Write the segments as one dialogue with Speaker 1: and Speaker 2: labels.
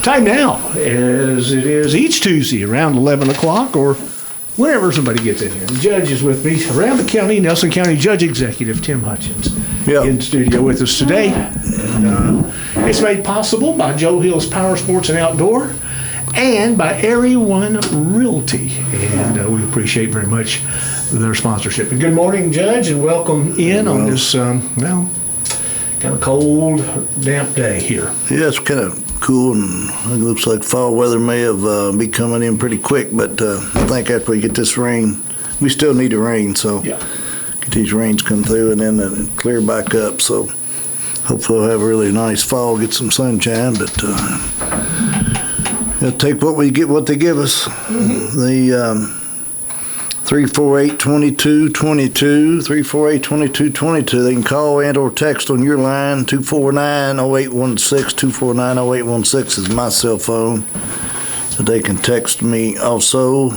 Speaker 1: Time now, as it is each Tuesday around 11 o'clock or whenever somebody gets in here. The judge is with me around the county, Nelson County Judge-Executive Tim Hutchins in studio with us today. And it's made possible by Joe Hill's Power Sports and Outdoor and by Area One Realty. And we appreciate very much their sponsorship. And good morning, Judge, and welcome in on this, kind of cold, damp day here.
Speaker 2: Yeah, it's kind of cool, and it looks like fall weather may have be coming in pretty quick, but I think after we get this rain, we still need the rain, so get these rains come through and then clear back up, so hopefully we'll have a really nice fall, get some sunshine, but gotta take what we get, what they give us. The 348-2222, 348-2222. They can call and or text on your line, 249-0816, 249-0816 is my cell phone. So they can text me also.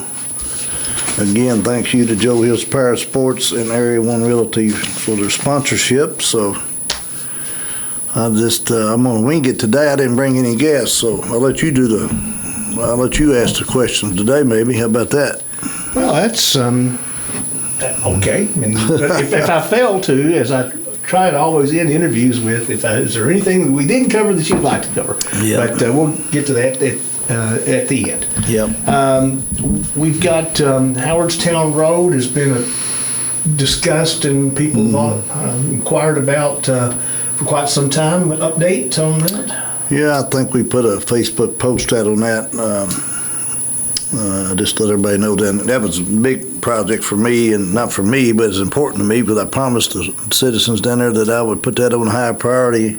Speaker 2: Again, thank you to Joe Hill's Power Sports and Area One Realty for their sponsorship. So I'm gonna wing it today. I didn't bring any guests, so I'll let you ask the questions today maybe. How about that?
Speaker 1: Well, that's okay. But if I fail to, as I try to always end interviews with, is there anything that we didn't cover that you'd like to cover? Yeah. But we'll get to that at the end.
Speaker 2: Yeah.
Speaker 1: We've got Howardstown Road has been discussed and people have inquired about for quite some time. An update on that?
Speaker 2: Yeah, I think we put a Facebook post out on that. Just to let everybody know that was a big project for me, and not for me, but it's important to me because I promised the citizens down there that I would put that on high priority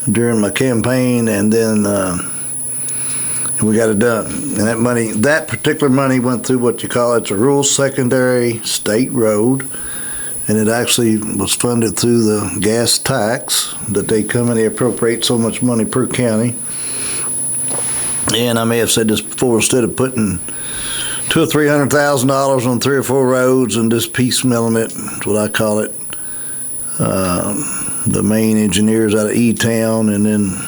Speaker 2: during my campaign, and then we got it done. And that particular money went through what you call it's a rural secondary state road, and it actually was funded through the gas tax that they come and they appropriate so much money per county. And I may have said this before, instead of putting $200,000 or $300,000 on 3 or 4 roads and just piecemealing it, that's what I call it, the main engineers out of E-Town, and then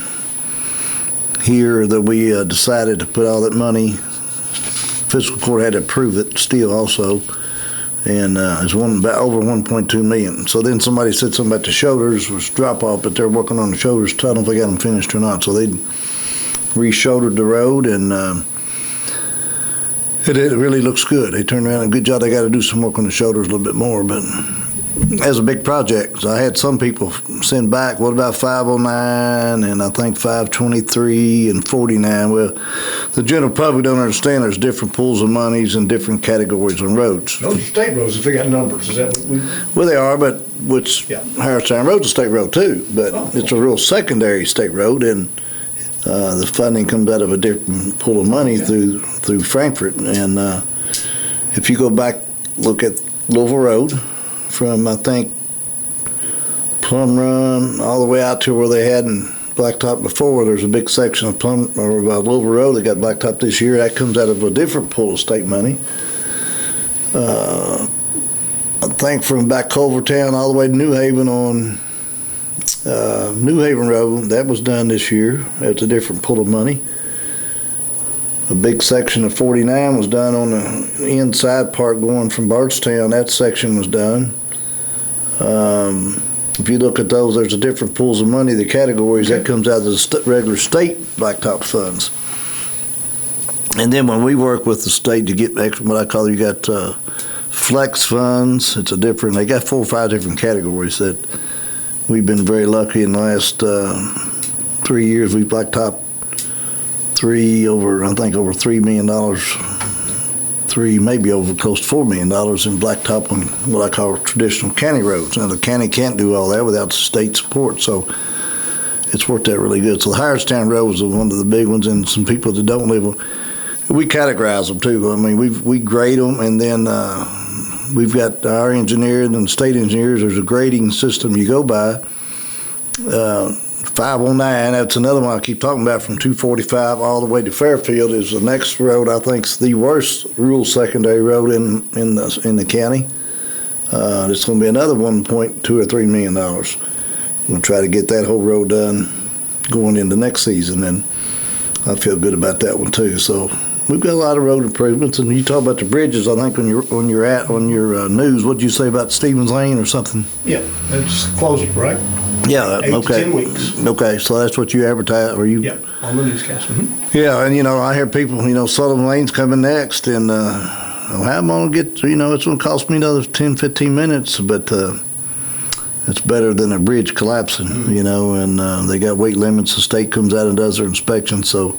Speaker 2: here that we decided to put all that money, fiscal court had to approve it still also, and it's about over $1.2 million. So then somebody said something about the shoulders was drop off, but they're working on the shoulders. I don't know if they got them finished or not. So they re-shouldered the road, and it really looks good. They turned around and good job. They got to do some work on the shoulders a little bit more, but as a big project. So I had some people send back, what about 509 and I think 523 and 49? Well, the general public don't understand there's different pools of monies and different categories on roads.
Speaker 1: Those are state roads, if they got numbers, is that what we...
Speaker 2: Well, they are, but Howardstown Road's a state road too, but it's a real secondary state road, and the funding comes out of a different pool of money through Frankfurt. And if you go back, look at Louisville Road from, I think, Plum Run all the way out to where they had in Blacktop before, there's a big section of Louisville Road that got Blacktop this year. That comes out of a different pool of state money. I think from back Culvertown all the way to New Haven on New Haven Road, that was done this year. That's a different pool of money. A big section of 49 was done on the inside part going from Bardstown. That section was done. If you look at those, there's a different pools of money, the categories, that comes out of the regular state blacktop funds. And then when we work with the state to get extra, what I call, you got flex funds. It's they got 4 or 5 different categories that we've been very lucky in the last 3 years. We've blacktop over $3 million, maybe over close to $4 million in blacktop on what I call traditional county roads. Now the county can't do all that without the state support, so it's worked out really good. So the Howardstown Road was one of the big ones, and some people that don't live, we categorize them too. I mean, we grade them, and then we've got our engineers and the state engineers. There's a grading system you go by. 509, that's another one I keep talking about, from 245 all the way to Fairfield is the next road. I think is the worst rural secondary road in the county. It's going to be another $1.2 or $3 million. We'll try to get that whole road done going into next season. And I feel good about that one too. So we've got a lot of road improvements. And you talk about the bridges. I think on your news, what did you say about Stevens Lane or something?
Speaker 1: Yeah, it's closed, right?
Speaker 2: Yeah.
Speaker 1: 8
Speaker 2: Okay.
Speaker 1: to 10 weeks.
Speaker 2: Okay, so that's what you advertise, or you?
Speaker 1: Yeah, on the newscast. Mm-hmm.
Speaker 2: Yeah, and I hear people, Sullivan Lane's coming next, and how am I going to get? It's going to cost me another 10, 15 minutes, but it's better than a bridge collapsing, and they got weight limits. The state comes out and does their inspection, so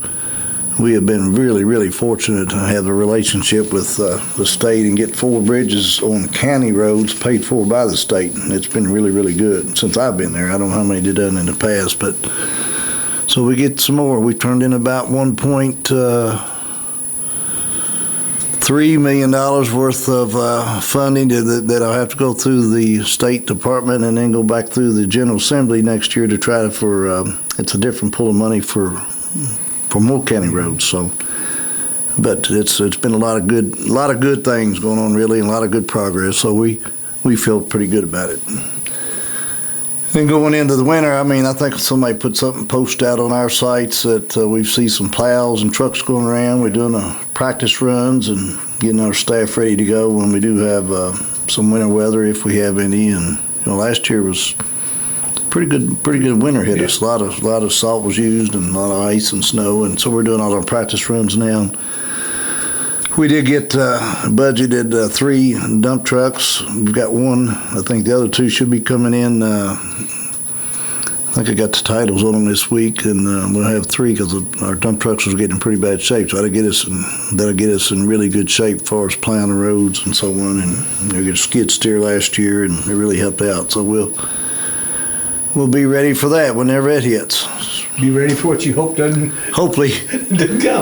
Speaker 2: we have been really, really fortunate to have a relationship with the state and get 4 bridges on county roads paid for by the state. And it's been really, really good since I've been there. I don't know how many they've done in the past, but so we get some more. We turned in about $1.3 million worth of funding that I'll have to go through the State Department and then go back through the General Assembly next year to try to it's a different pool of money for more county roads. So, but it's been a lot of good things going on really, and a lot of good progress. So we feel pretty good about it. Then going into the winter, I think somebody put something posted out on our sites that we see some plows and trucks going around. We're doing practice runs and getting our staff ready to go when we do have some winter weather, if we have any. And last year was pretty good winter hit us. A lot of salt was used and a lot of ice and snow, and so we're doing all our practice runs now. We did get budgeted 3 dump trucks. We've got 1. I think the other 2 should be coming in. I think I got the titles on them this week, and we'll have 3 because our dump trucks was getting in pretty bad shape. So that'll get us in really good shape as far as plowing the roads and so on. And we got a skid steer last year, and it really helped out. So we'll be ready for that whenever it hits.
Speaker 1: Be ready for what you hope doesn't come.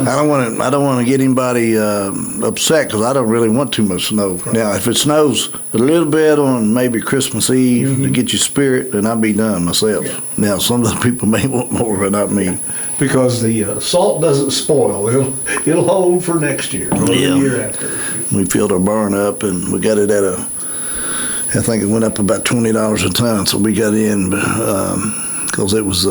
Speaker 2: I don't want to get anybody upset because I don't really want too much snow. Right. Now, if it snows a little bit on maybe Christmas Eve to get your spirit, then I'll be done myself. Yeah. Now, some of the people may want more, but not me.
Speaker 1: Because the salt doesn't spoil. It'll hold for next year or the year after.
Speaker 2: We filled our barn up, and we got it at I think it went up about $20 a ton, so we got in because it was,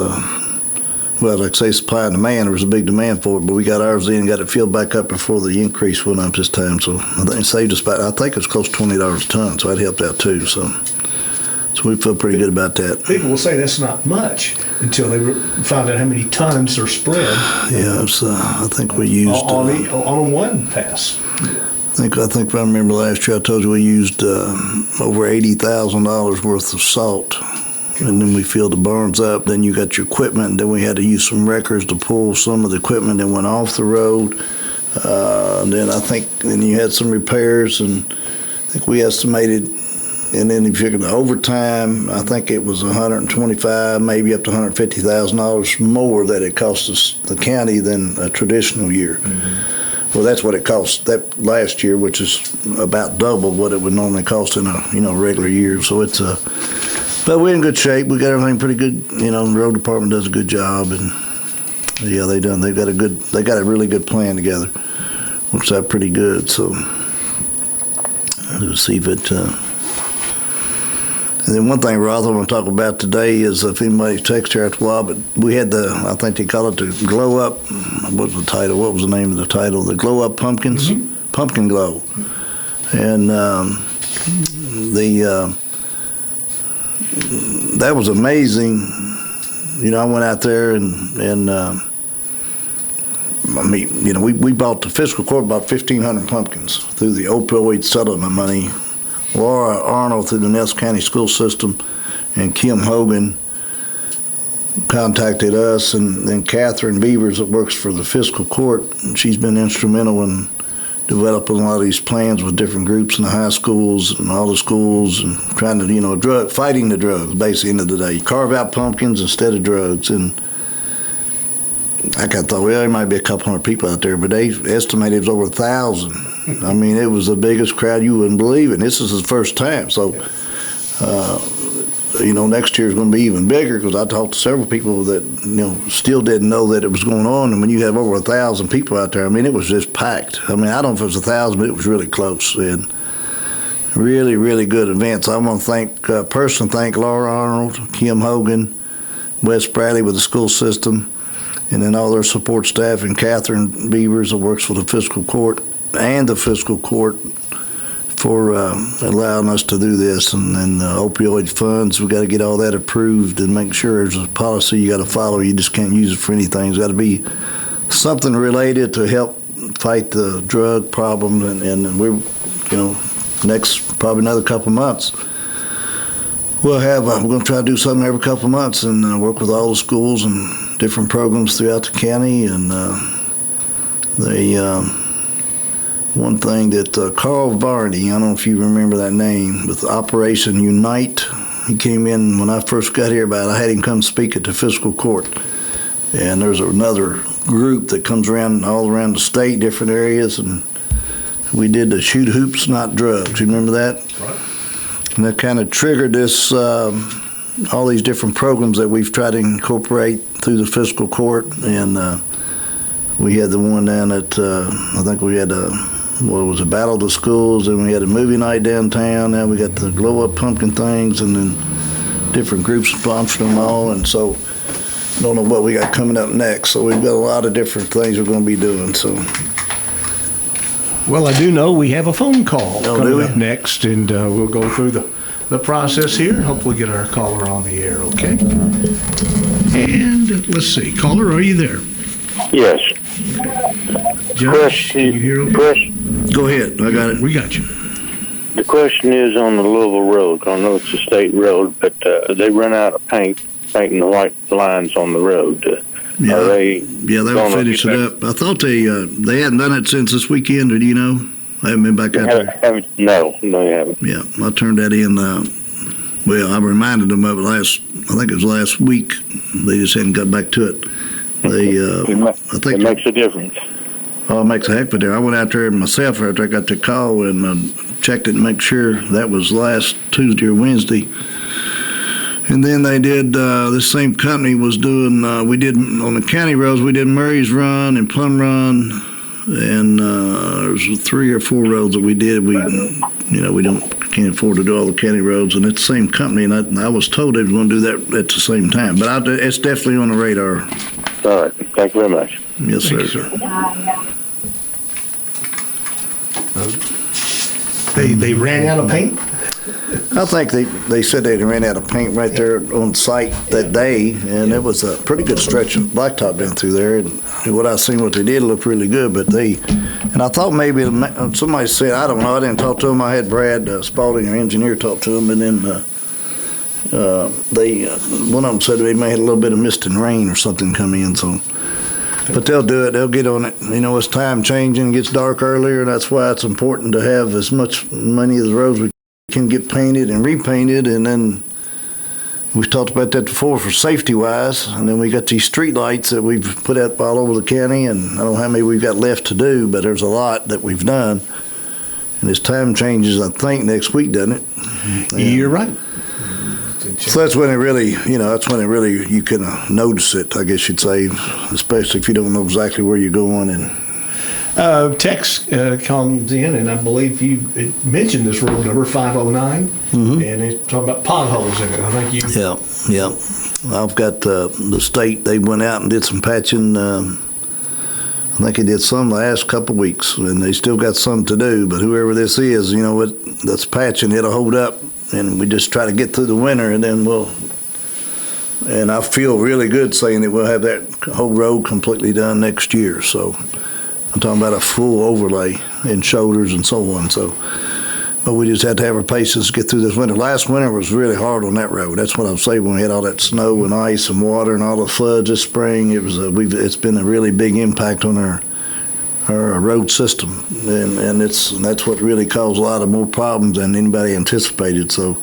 Speaker 2: like I say, supply and demand. There was a big demand for it, but we got ours in, got it filled back up before the increase went up this time. So I think it saved us I think it was close to $20 a ton, so that helped out too. So we feel pretty good about that.
Speaker 1: People will say that's not much until they find out how many tons are spread.
Speaker 2: Yeah, I think we used
Speaker 1: on a one pass.
Speaker 2: I think if I remember last year, I told you we used over $80,000 worth of salt, and then we filled the barns up. Then you got your equipment, and then we had to use some wreckers to pull some of the equipment that went off the road. Then you had some repairs, and I think we estimated, and then if you figure the overtime, I think it was $125,000, maybe up to $150,000 more that it cost us the county than a traditional year. Mm-hmm. Well, that's what it cost that last year, which is about double what it would normally cost in a regular year. So it's but we're in good shape. We got everything pretty good. The road department does a good job, and yeah, they got a really good plan together. Works out pretty good. So let's see if it. And then one thing, Roth, I want to talk about today is if anybody's texted here after a while, but we had I think they call it the glow up, what was the title? What was the name of the title? The glow up pumpkins, pumpkin glow. And that was amazing. I went out there and we bought, the fiscal court bought 1,500 pumpkins through the opioid settlement money. Laura Arnold through the Nelson County School System, and Kim Hogan contacted us, and then Catherine Beavers that works for the fiscal court. She's been instrumental in developing a lot of these plans with different groups in the high schools and all the schools, and trying to fighting the drugs. Basically, end of the day, you carve out pumpkins instead of drugs. And I kind of thought, well, there might be a couple hundred people out there, but they estimated it was over 1,000. I mean, it was the biggest crowd you wouldn't believe it. This is his first time. So, next year is going to be even bigger, because I talked to several people that, still didn't know that it was going on. And when you have over 1,000 people out there, I mean, it was just packed. I mean, I don't know if it was 1,000, but it was really close. And really, really good events. I want to personally thank Laura Arnold, Kim Hogan, Wes Bradley with the school system, and then all their support staff, and Catherine Beavers that works for the fiscal court and the fiscal court for allowing us to do this. And then opioid funds, we got to get all that approved and make sure there's a policy you got to follow. You just can't use it for anything. It's got to be something related to help fight the drug problem. And we're, next probably another couple months, we're going to try to do something every couple of months and work with all the schools and different programs throughout the county. And one thing that Carl Varney, I don't know if you remember that name, with Operation Unite, he came in when I first got here I had him come speak at the fiscal court. And there's another group that comes around all around the state, different areas, and we did the Shoot Hoops, Not Drugs. You remember that?
Speaker 1: Right.
Speaker 2: And that kind of triggered this, all these different programs that we've tried to incorporate through the fiscal court. And we had the one down at, I think we had Battle of the Schools, and we had a movie night downtown. Now we got the Glow Up Pumpkin things, and then different groups sponsoring them all. And so I don't know what we got coming up next. So we've got a lot of different things we're going to be doing. So.
Speaker 1: Well, I do know we have a phone call coming up next, and we'll go through the process here and hopefully get our caller on the air, okay? And let's see. Caller, are you there?
Speaker 3: Yes.
Speaker 1: Judge,
Speaker 3: Chris,
Speaker 1: can you hear me?
Speaker 3: Chris,
Speaker 2: Go ahead. I got it.
Speaker 1: We got you.
Speaker 3: the question is on the Louisville Road. I know it's a state road, but they run out of painting the white lines on the road.
Speaker 2: Yeah,
Speaker 3: they'll
Speaker 2: finish it up. I thought they hadn't done it since this weekend, or do you know? I haven't been back out there.
Speaker 3: No, you haven't.
Speaker 2: Yeah, I turned that in. Well, I reminded them of it I think it was last week. They just hadn't got back to it. I think
Speaker 3: it makes a difference.
Speaker 2: Oh, it makes a heck of a difference. I went out there myself after I got the call and checked it to make sure that was last Tuesday or Wednesday. And then they did, this same company was doing, we did, on the county roads, we did Murray's Run and Plum Run, and there's 3 or 4 roads that we did. We can't afford to do all the county roads, and it's the same company, and I was told they were going to do that at the same time. But it's definitely on the radar.
Speaker 3: All right. Thank you very much.
Speaker 2: Yes, sir.
Speaker 1: They ran out of paint?
Speaker 2: I think they said they ran out of paint right there on site that day, and it was a pretty good stretch of blacktop down through there. And what I seen, what they did looked really good. But and I thought maybe somebody said, I don't know, I didn't talk to them. I had Brad Spalding, our engineer, talk to them, and then one of them said they may have a little bit of mist and rain or something come in. So, but they'll do it. They'll get on it. It's time changing. It gets dark earlier, and that's why it's important to have as much money as the roads we can get painted and repainted. And then we've talked about that before for safety wise. And then we got these street lights that we've put up all over the county, and I don't know how many we've got left to do, but there's a lot that we've done. And as time changes, I think next week, doesn't it?
Speaker 1: You're right.
Speaker 2: So that's when it really, you can notice it, I guess you'd say, especially if you don't know exactly where you're going. And
Speaker 1: text comes in, and I believe you mentioned this road number 509, and it's talking about potholes in it. I think you.
Speaker 2: Yeah. I've got the state. They went out and did some patching. I think they did some last couple of weeks, and they still got some to do. But whoever this is, that's patching, it'll hold up, and we just try to get through the winter, and then And I feel really good saying that we'll have that whole road completely done next year. So I'm talking about a full overlay and shoulders and so on. So, but we just had to have our patience to get through this winter. Last winter was really hard on that road. That's what I'm saying. When we had all that snow and ice and water and all the floods this spring, it's been a really big impact on our road system, and that's what really caused a lot of more problems than anybody anticipated. So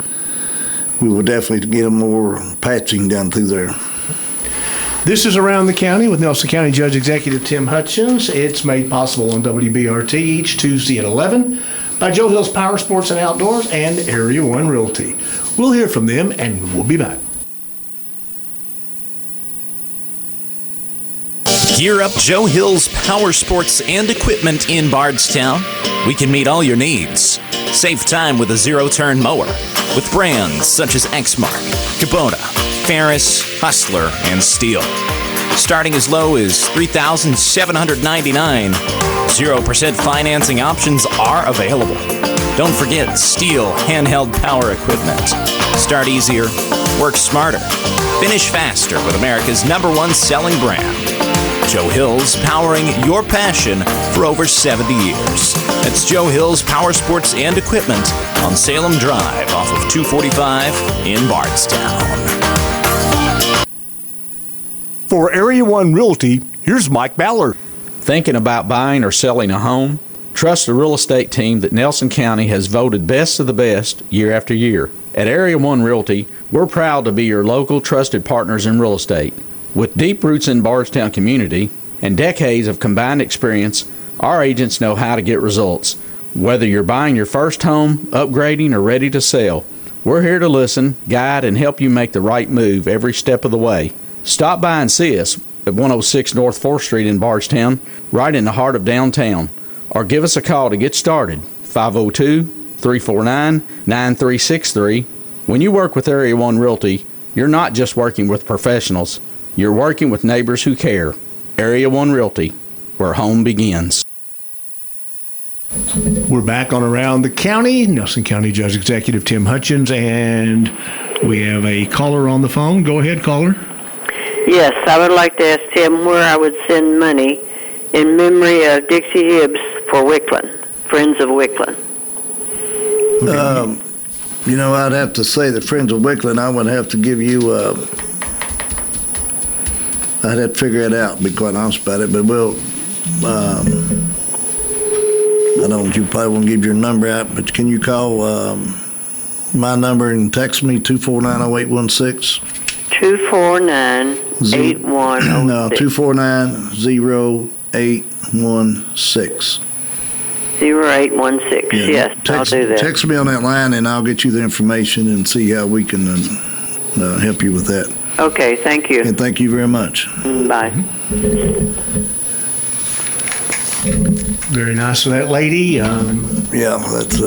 Speaker 2: we will definitely get more patching down through there.
Speaker 1: This is Around the County with Nelson County Judge-Executive Tim Hutchins. It's made possible on WBRT each Tuesday at 11 by Joe Hill's Power Sports and Outdoors and Area 1 Realty. We'll hear from them, and we'll be back.
Speaker 4: Gear up Joe Hill's Power Sports and Equipment in Bardstown. We can meet all your needs. Save time with a zero-turn mower with brands such as Exmark, Kubota, Ferris, Hustler, and Steel. starting as low as $3,799. 0% financing options are available. Don't forget Steel handheld power equipment. Start easier, work smarter, finish faster with America's #1 selling brand. Joe Hills, powering your passion for over 70 years. That's Joe Hills Power Sports and Equipment on Salem Drive off of 245 in Bardstown.
Speaker 1: For Area 1 Realty, here's Mike Ballard.
Speaker 5: Thinking about buying or selling a home? Trust the real estate team that Nelson County has voted best of the best year after year. At Area 1 Realty, we're proud to be your local trusted partners in real estate. With deep roots in Bardstown community and decades of combined experience, our agents know how to get results. Whether you're buying your first home, upgrading, or ready to sell, we're here to listen, guide, and help you make the right move every step of the way. Stop by and see us at 106 North 4th Street in Bardstown, right in the heart of downtown. Or give us a call to get started, 502-349-9363. When you work with Area 1 Realty, you're not just working with professionals. You're working with neighbors who care. Area 1 Realty, where home begins.
Speaker 1: We're back on Around the County. Nelson County Judge-Executive Tim Hutchins, and we have a caller on the phone. Go ahead, caller.
Speaker 6: Yes, I would like to ask Tim where I would send money in memory of Dixie Hibbs for Wickland, Friends of Wickland.
Speaker 2: I'd have to say the Friends of Wickland, I would have to give you, I'd have to figure it out, be quite honest about it, but you probably won't give your number out, but can you call my number and text me, 249-0816?
Speaker 6: 249-8106.
Speaker 2: No, 249-0816.
Speaker 6: 0816, yes, I'll do that.
Speaker 2: Text me on that line and I'll get you the information and see how we can help you with that.
Speaker 6: Okay, thank you.
Speaker 2: And thank you very much.
Speaker 6: Bye.
Speaker 1: Very nice of that lady.
Speaker 2: Yeah, that's...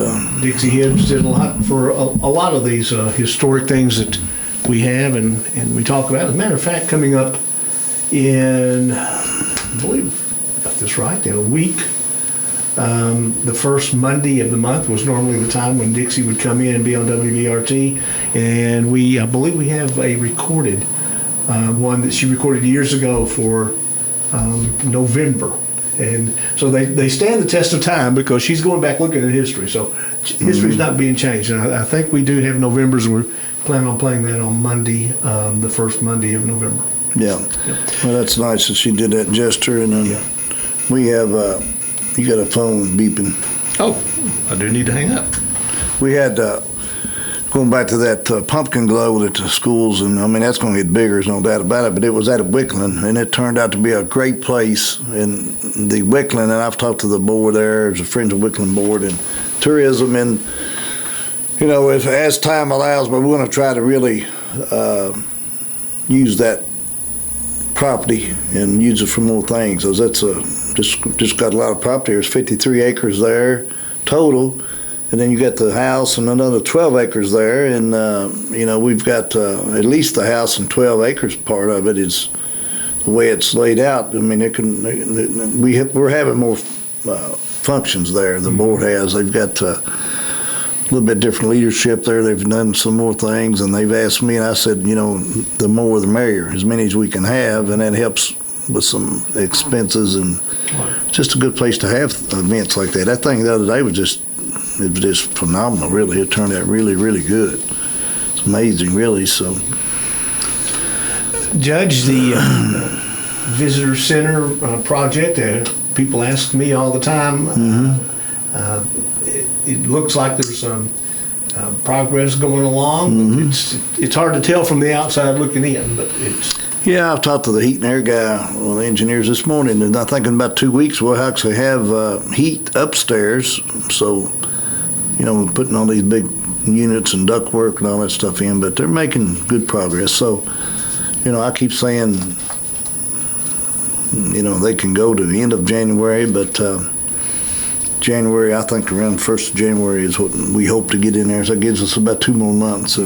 Speaker 1: Dixie Hibbs did a lot for a lot of these historic things that we have and we talk about. As a matter of fact, coming up in, I believe I got this right, in a week, the first Monday of the month was normally the time when Dixie would come in and be on WVRT, and I believe we have a recorded one that she recorded years ago for November. And so they stand the test of time because she's going back looking at history. So history's not being changed. And I think we do have November's, and we're planning on playing that on Monday, the first Monday of November.
Speaker 2: Yeah. Well, that's nice that she did that gesture. And then we have, you got a phone beeping.
Speaker 1: Oh, I do need to hang up.
Speaker 2: We had, going back to that pumpkin glow at the schools, and I mean, that's going to get bigger, there's no doubt about it, but it was at Wickland, and it turned out to be a great place in the Wickland, and I've talked to the board there, there's a Friends of Wickland board, and tourism, and, if as time allows, but we're going to try to really use that property and use it for more things, because that's just got a lot of property. There's 53 acres there total. And then you got the house and another 12 acres there, and we've got at least the house and 12 acres. Part of it is the way it's laid out. I mean, we're having more functions there. The board has. They've got a little bit different leadership there. They've done some more things, and they've asked me, and I said, the more the merrier, as many as we can have, and that helps with some expenses, and just a good place to have events like that. That thing the other day was just phenomenal, really. It turned out really, really good. It's amazing, really. So,
Speaker 1: Judge, the visitor center project, people ask me all the time. It looks like there's some progress going along. It's hard to tell from the outside looking in, but it's...
Speaker 2: Yeah, I've talked to the heat and air guy, the engineers this morning, and I think in about 2 weeks we'll actually have heat upstairs. So, putting all these big units and ductwork and all that stuff in, but they're making good progress. So, I keep saying, they can go to the end of January, but January, I think around the 1st of January is what we hope to get in there. So that gives us about 2 more months.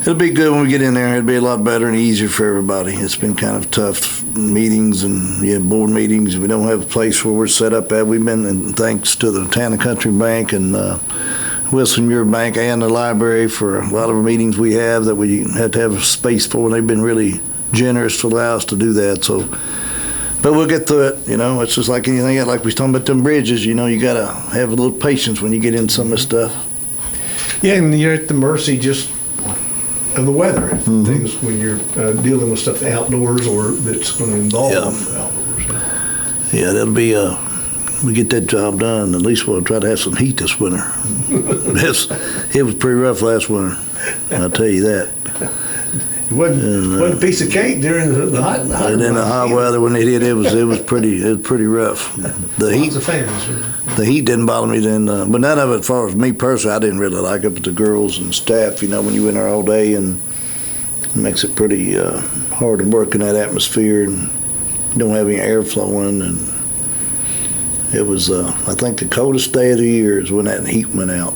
Speaker 2: It'll be good when we get in there. It'll be a lot better and easier for everybody. It's been kind of tough meetings and board meetings. We don't have a place where we're set up at. We've been, and thanks to the Town and Country Bank and Wilson Muir Bank and the library for a lot of the meetings we have that we had to have a space for. And they've been really generous to allow us to do that. So, but we'll get through it. It's just like anything else. Like we was talking about them bridges. You got to have a little patience when you get into some of this stuff.
Speaker 1: Yeah, and you're at the mercy just of the weather. Things when you're dealing with stuff outdoors or that's going to involve outdoors.
Speaker 2: Yeah, that'll be we get that job done. At least we'll try to have some heat this winter. It was pretty rough last winter. I'll tell you that.
Speaker 1: It wasn't a piece of cake during the hot.
Speaker 2: And in the hot weather when it hit, it was pretty rough. The heat didn't bother me then, but none of it. As far as me personally, I didn't really like it. But the girls and staff, when you're in there all day, and it makes it pretty hard to work in that atmosphere, and you don't have any air flowing. And it was, I think, the coldest day of the year is when that heat went out.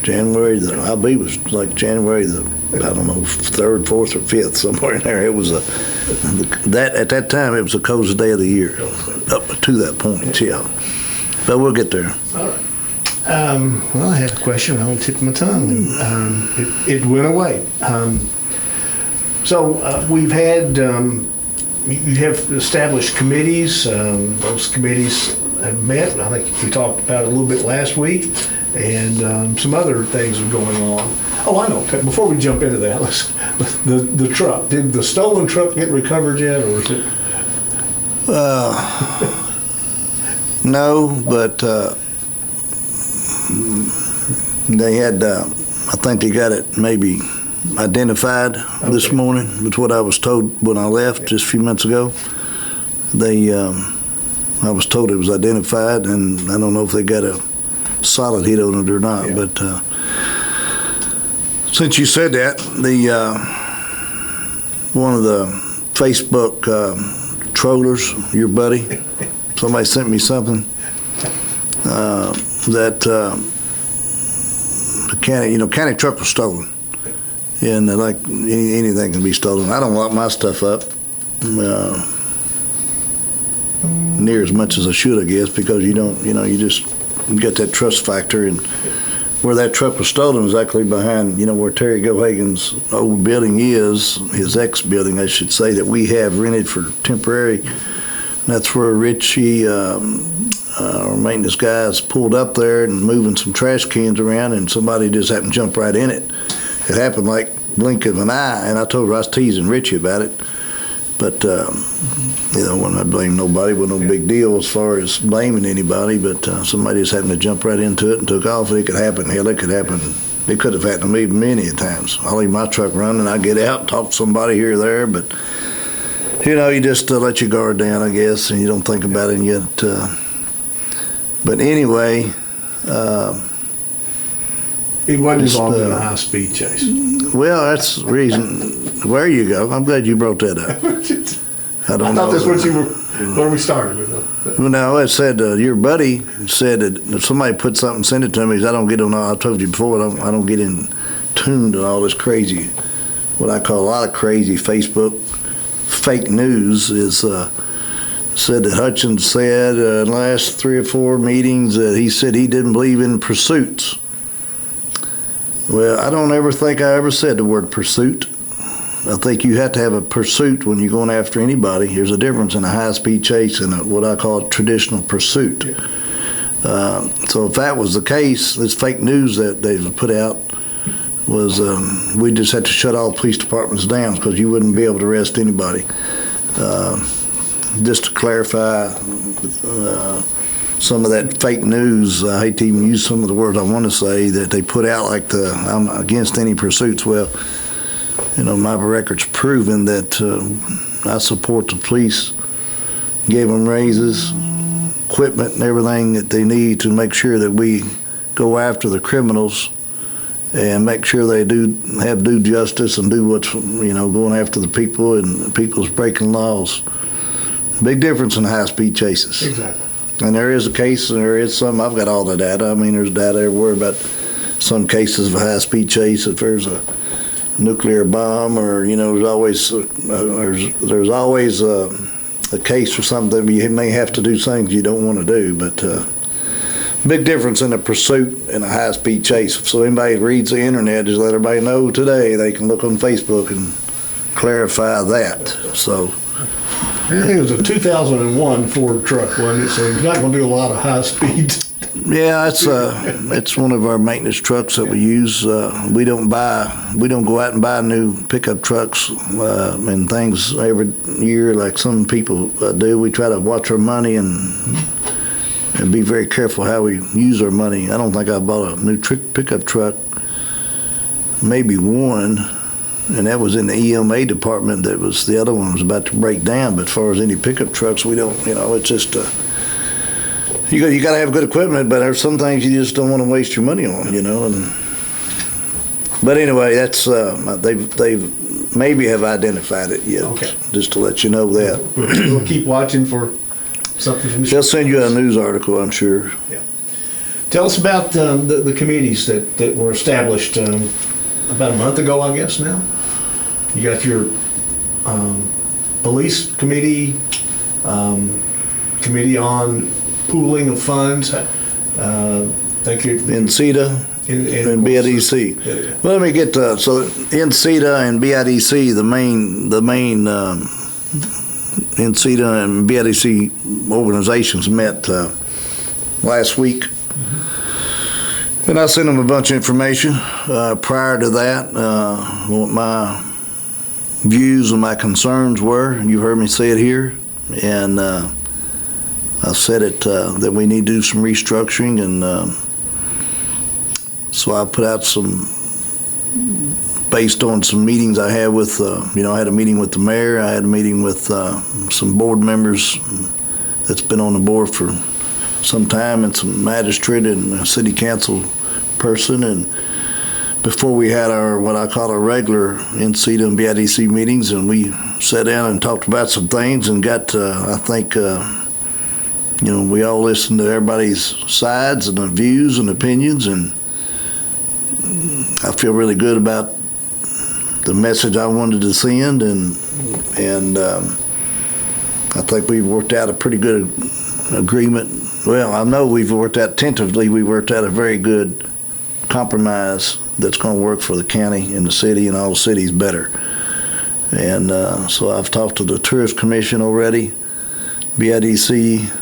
Speaker 2: January, I believe it was like January the, I don't know, 3rd, 4th, or 5th, somewhere in there. It was at that time, it was the coldest day of the year, up to that point, yeah. But we'll get there.
Speaker 1: All right. Well, I had a question. I don't tip my tongue. It went away. So we've had, you have established committees. Those committees have met. I think we talked about it a little bit last week, and some other things are going on. Oh, I know. Before we jump into that, the truck. Did the stolen truck get recovered yet, or is it?
Speaker 2: No, but they had, I think they got it maybe identified this morning. That's what I was told when I left just a few minutes ago. I was told it was identified, and I don't know if they got a solid hit on it or not. Yeah. But since you said that, one of the Facebook trollers, your buddy, somebody sent me something that the county truck was stolen, and like anything can be stolen. I don't lock my stuff up near as much as I should, I guess, because you get that trust factor. And where that truck was stolen was actually behind, where Terry Gohagen's old building is, his ex-building, I should say, that we have rented for temporary. That's where Richie, our maintenance guys, pulled up there and moving some trash cans around, and somebody just happened to jump right in it. It happened like blink of an eye, and I told her I was teasing Richie about it. But, when I blame nobody, it wasn't no big deal as far as blaming anybody, but somebody just happened to jump right into it and took off. It could happen. Hell, it could happen. It could have happened to me many times. I leave my truck running, I get out, talk to somebody here or there, but you just let your guard down, I guess, and you don't think about it yet. But anyway,
Speaker 1: it wasn't involved in a high-speed chase.
Speaker 2: Well, that's the reason. Where you go? I'm glad you brought that up. I thought
Speaker 1: that's what you were. Where we started with it.
Speaker 2: Well, no, it said your buddy said that if somebody put something, send it to me. I don't get on. I told you before. I don't get in tuned to all this crazy, what I call a lot of crazy Facebook fake news. Is said that Hutchins said in the last 3 or 4 meetings that he said he didn't believe in pursuits. Well, I don't ever think I ever said the word pursuit. I think you have to have a pursuit when you're going after anybody. There's a difference in a high-speed chase and what I call a traditional pursuit. So if that was the case, this fake news that they put out was we just had to shut all police departments down because you wouldn't be able to arrest anybody. Just to clarify some of that fake news, I hate to even use some of the words I want to say, that they put out like I'm against any pursuits. Well, my record's proven that I support the police, gave them raises, equipment, and everything that they need to make sure that we go after the criminals and make sure they have due justice and do what's, going after the people and people's breaking laws. Big difference in high-speed chases.
Speaker 1: Exactly.
Speaker 2: And there is a case, and there is some, I've got all the data. I mean, there's data everywhere about some cases of a high-speed chase. If there's a nuclear bomb, or there's always a case or something. You may have to do things you don't want to do, but big difference in a pursuit and a high-speed chase. So anybody reads the internet, just let everybody know today. They can look on Facebook and clarify that. So
Speaker 1: I think it was a 2001 Ford truck, wasn't it? So you're not going to do a lot of high speed.
Speaker 2: yeah, it's one of our maintenance trucks that we use. We don't go out and buy new pickup trucks and things every year like some people do. We try to watch our money and be very careful how we use our money. I don't think I bought a new pickup truck, maybe one, and that was in the EMA department. That was the other one was about to break down. But as far as any pickup trucks, we don't. It's just you got to have good equipment, but there's some things you just don't want to waste your money on. But anyway, that's they've maybe have identified it yet.
Speaker 1: Okay.
Speaker 2: Just to let you know that.
Speaker 1: We'll keep watching for something from the
Speaker 2: They'll send you a news article, I'm sure.
Speaker 1: Yeah. Tell us about the committees that were established about a month ago, I guess now. You got your police committee, committee on pooling of funds. Thank you.
Speaker 2: NCEDA and BIDC.
Speaker 1: Yeah.
Speaker 2: Well, let me get so NCEDA and BIDC, the main NCEDA and BIDC organizations met last week. And I sent them a bunch of information. Prior to that, what my views and my concerns were. You heard me say it here. And I said it that we need to do some restructuring. And so I put out some, based on some meetings I had with, I had a meeting with the mayor. I had a meeting with some board members that's been on the board for some time, and some magistrate and a city council person. And before we had our, what I call our regular NCEDA and BIDC meetings, and we sat down and talked about some things and got, I think, we all listened to everybody's sides and the views and opinions, and I feel really good about the message I wanted to send, and I think we've worked out a pretty good agreement. Well, I know we've worked out tentatively. We worked out a very good compromise that's going to work for the county and the city and all the cities better. And so I've talked to the Tourist Commission already, BIDC.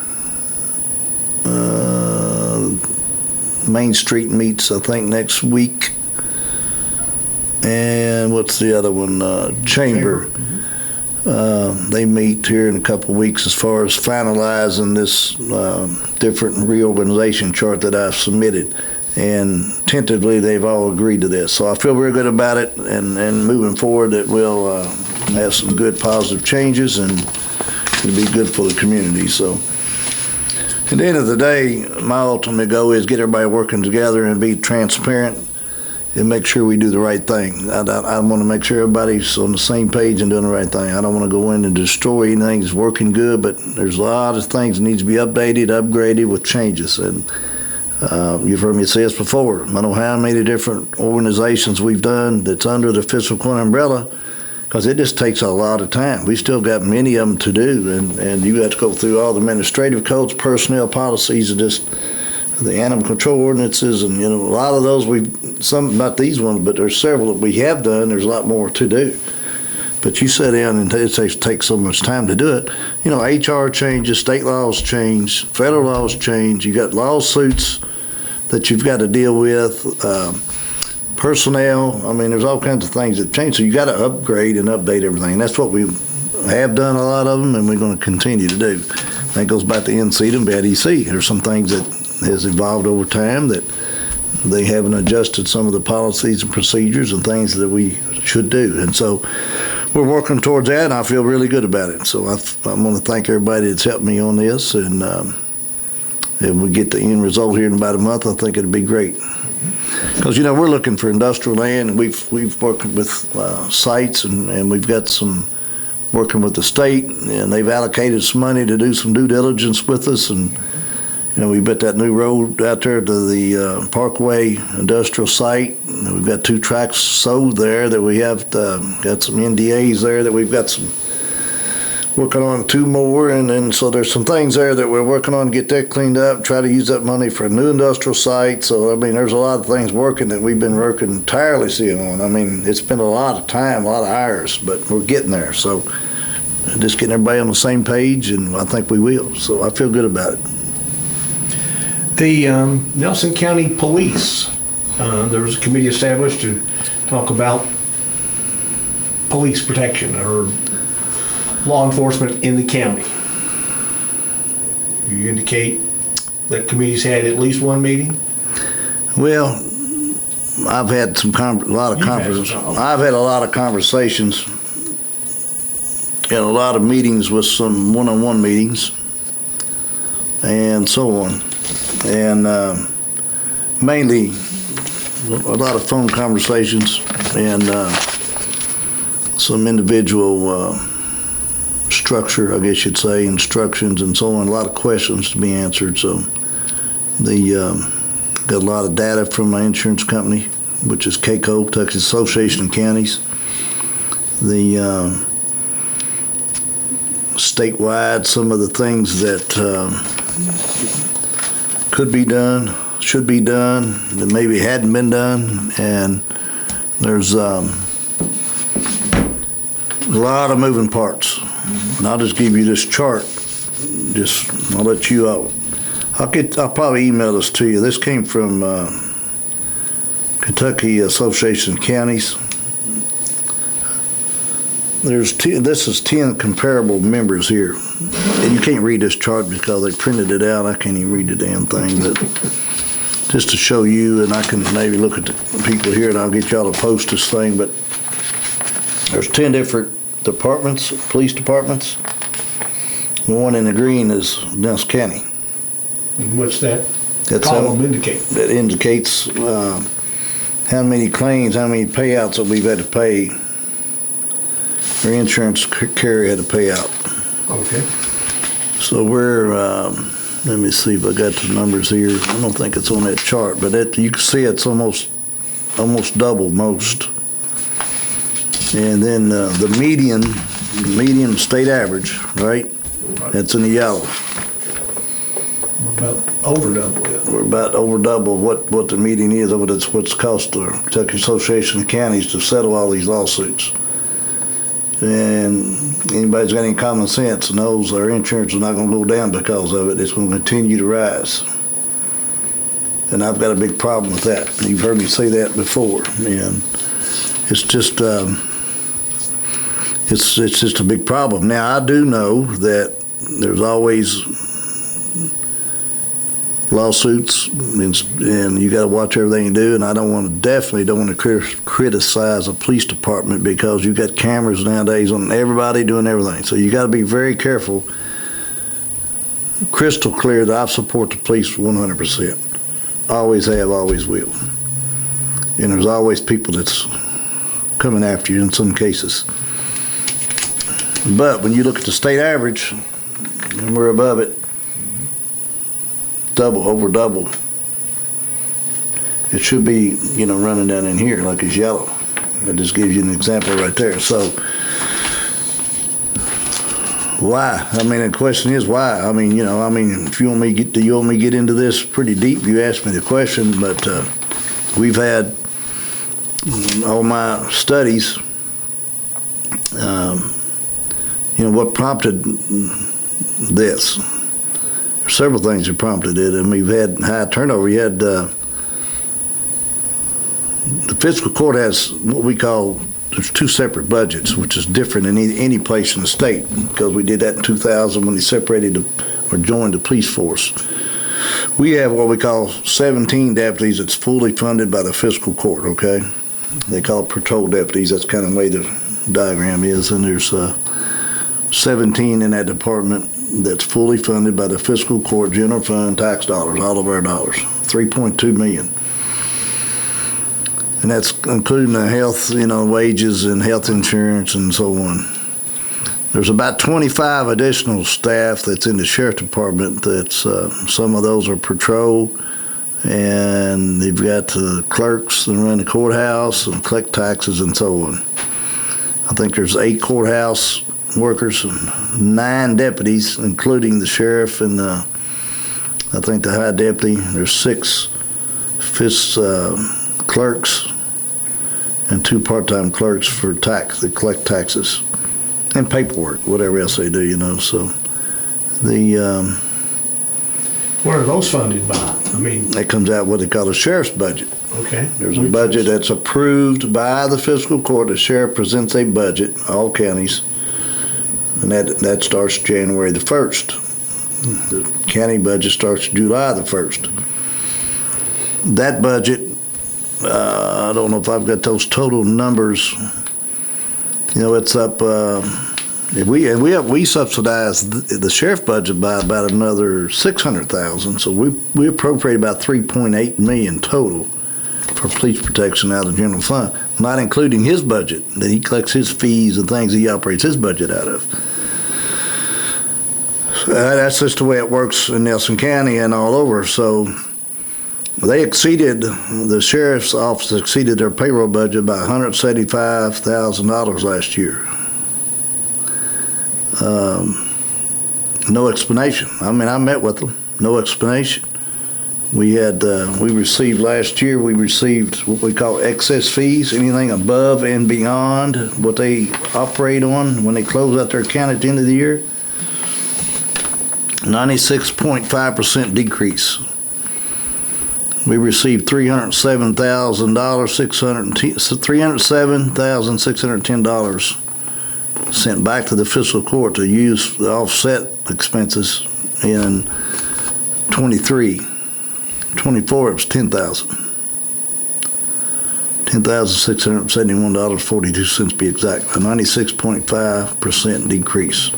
Speaker 2: Main Street meets, I think, next week. And what's the other one? Chamber. They meet here in a couple of weeks as far as finalizing this different reorganization chart that I've submitted. And tentatively, they've all agreed to this. So I feel very good about it, and moving forward, that we'll have some good positive changes, and it'll be good for the community. So at the end of the day, my ultimate goal is get everybody working together and be transparent and make sure we do the right thing. I want to make sure everybody's on the same page and doing the right thing. I don't want to go in and destroy anything that's working good, but there's a lot of things that need to be updated, upgraded with changes. And you've heard me say this before. I don't know how many different organizations we've done that's under the fiscal court umbrella, because it just takes a lot of time. We still got many of them to do, and you have to go through all the administrative codes, personnel policies, and just the animal control ordinances, and a lot of those some, not these ones, but there's several that we have done. There's a lot more to do. But you sit down and it takes so much time to do it. HR changes, state laws change, federal laws change. You got lawsuits that you've got to deal with, personnel. I mean, there's all kinds of things that change. So you got to upgrade and update everything. That's what we have done, a lot of them, and we're going to continue to do. That goes back to NCEDA and BIDC. There's some things that has evolved over time that they haven't adjusted some of the policies and procedures and things that we should do. And so we're working towards that, and I feel really good about it. So I want to thank everybody that's helped me on this, and if we get the end result here in about a month, I think it'll be great. Because, we're looking for industrial land, and we've worked with sites, and we've got some working with the state, and they've allocated some money to do some due diligence with us, and We built that new road out there to the Parkway Industrial Site. And we've got 2 tracks sold there that we have got some NDAs there that we've got some working on 2 more. And then so there's some things there that we're working on to get that cleaned up, try to use that money for a new industrial site. So, there's a lot of things working that we've been working tirelessly on. It's been a lot of time, a lot of hours, but we're getting there. So just getting everybody on the same page, and I think we will. So I feel good about it.
Speaker 1: The Nelson County Police, there was a committee established to talk about police protection or law enforcement in the county. You indicate that committee's had at least one meeting?
Speaker 2: Well, I've had a lot of conversations and a lot of meetings with some one-on-one meetings and so on. And mainly a lot of phone conversations and some individual structure, I guess you'd say, instructions and so on, a lot of questions to be answered. So got a lot of data from my insurance company, which is KCO, Texas Association of Counties. The statewide, some of the things that could be done, should be done, that maybe hadn't been done, and there's a lot of moving parts. And I'll just give you this chart. I'll let you out. I'll probably email this to you. This came from Kentucky Association of Counties. This is 10 comparable members here. And you can't read this chart because they printed it out. I can't even read the damn thing, but just to show you, and I can maybe look at the people here and I'll get y'all to post this thing, but there's 10 different departments, police departments. The one in the green is Nelson County.
Speaker 1: And what's that
Speaker 2: That's
Speaker 1: column indicate?
Speaker 2: That indicates how many claims, how many payouts that we've had to pay, or insurance carrier had to pay out.
Speaker 1: Okay.
Speaker 2: So we're, let me see if I got the numbers here. I don't think it's on that chart, but you can see it's almost double most. And then the median state average, right? That's in the yellow.
Speaker 1: We're about over double it.
Speaker 2: We're about over double what the median is of what's cost the Kentucky Association of Counties to settle all these lawsuits. And anybody's got any common sense knows our insurance is not going to go down because of it. It's going to continue to rise. And I've got a big problem with that. You've heard me say that before. And it's just it's just a big problem. Now, I do know that there's always lawsuits, and you got to watch everything you do. And I definitely don't want to criticize a police department because you got cameras nowadays on everybody doing everything. So you got to be very careful. Crystal clear that I support the police 100%. Always have, always will. And there's always people that's coming after you in some cases. But when you look at the state average, and we're above it, over double. It should be, running down in here like it's yellow. That just gives you an example right there. So, why? The question is why. If you want me to get into this pretty deep, you asked me the question, but we've had all my studies, what prompted this. Several things that prompted it, and we've had high turnover. You had the fiscal court has what we call, there's 2 separate budgets, which is different in any place in the state, because we did that in 2000 when they separated or joined the police force. We have what we call 17 deputies that's fully funded by the fiscal court, okay? They call it patrol deputies. That's kind of the way the diagram is, and there's 17 in that department that's fully funded by the fiscal court, general fund, tax dollars, all of our dollars, $3.2 million. And that's including the health, wages and health insurance and so on. There's about 25 additional staff that's in the sheriff department. That's some of those are patrol, and they've got the clerks that run the courthouse and collect taxes and so on. I think there's 8 courthouse workers and 9 deputies, including the sheriff and I think the high deputy. There's 6 clerks and 2 part-time clerks for tax that collect taxes and paperwork, whatever else they do, So the
Speaker 1: Where are those funded by? I mean,
Speaker 2: that comes out what they call a sheriff's budget.
Speaker 1: okay.
Speaker 2: There's a budget that's approved by the fiscal court. The sheriff presents a budget, all counties, and that starts January the 1st. The county budget starts July the 1st. That budget, I don't know if I've got those total numbers. It's up. We subsidize the sheriff budget by about another $600,000. So we appropriate about $3.8 million total for police protection out of the general fund, not including his budget that he collects his fees and things he operates his budget out of. That's just the way it works in Nelson County and all over. So the sheriff's office exceeded their payroll budget by $175,000 last year. No explanation. I mean, I met with them. No explanation. We received last year, what we call excess fees, anything above and beyond what they operate on when they close out their account at the end of the year. 96.5% decrease. We received $307,610 sent back to the fiscal court to use the offset expenses in 23. 24, it was $10,000. $10,671.42 to be exact. A 96.5% decrease.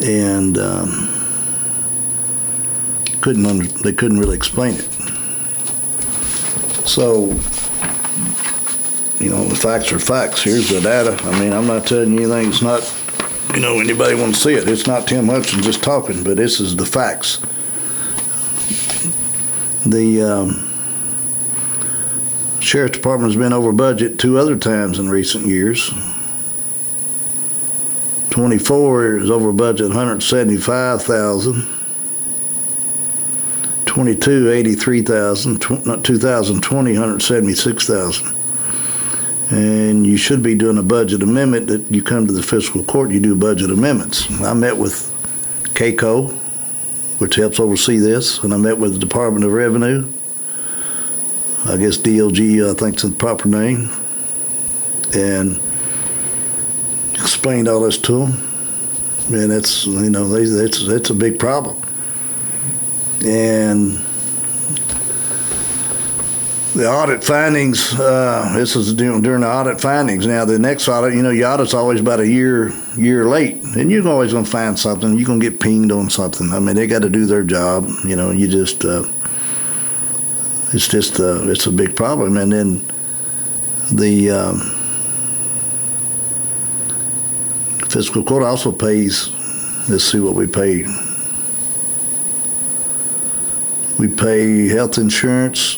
Speaker 2: And they couldn't really explain it. So, the facts are facts. Here's the data. I mean, I'm not telling you anything. It's not, anybody wants to see it. It's not Tim Hutchins just talking, but this is the facts. The sheriff's department has been over budget 2 other times in recent years. 24 is over budget $175,000. 22, $83,000. 2020, $176,000. And you should be doing a budget amendment that you come to the fiscal court, you do budget amendments. I met with CACO, which helps oversee this, and I met with the Department of Revenue. I guess DLG, I think is the proper name, and explained all this to them. And it's, it's a big problem. And the audit findings, this is during the audit findings. Now, the next audit, your audit's always about a year late. And you're always going to find something. You're going to get pinged on something. I mean, they got to do their job. It's a big problem. And then the fiscal court also pays, let's see what we pay. We pay health insurance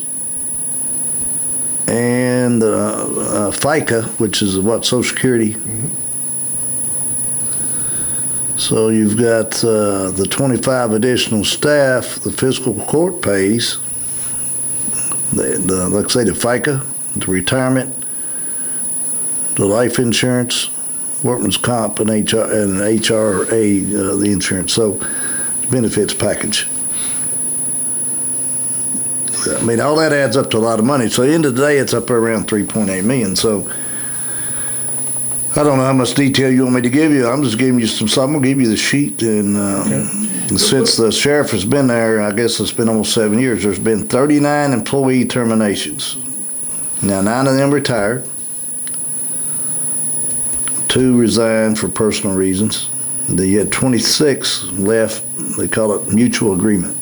Speaker 2: and FICA, which is Social Security. Mm-hmm. So you've got the 25 additional staff the fiscal court pays, like I say, the FICA, the retirement, the life insurance, workman's comp, and HRA, the insurance. So benefits package. I mean, all that adds up to a lot of money. So at the end of the day, it's up around $3.8 million. So I don't know how much detail you want me to give you. I'm just giving you I'm going to give you the sheet. And, and since the sheriff has been there, I guess it's been almost 7 years, there's been 39 employee terminations. Now, 9 of them retired. 2 resigned for personal reasons. They had 26 left. They call it mutual agreement.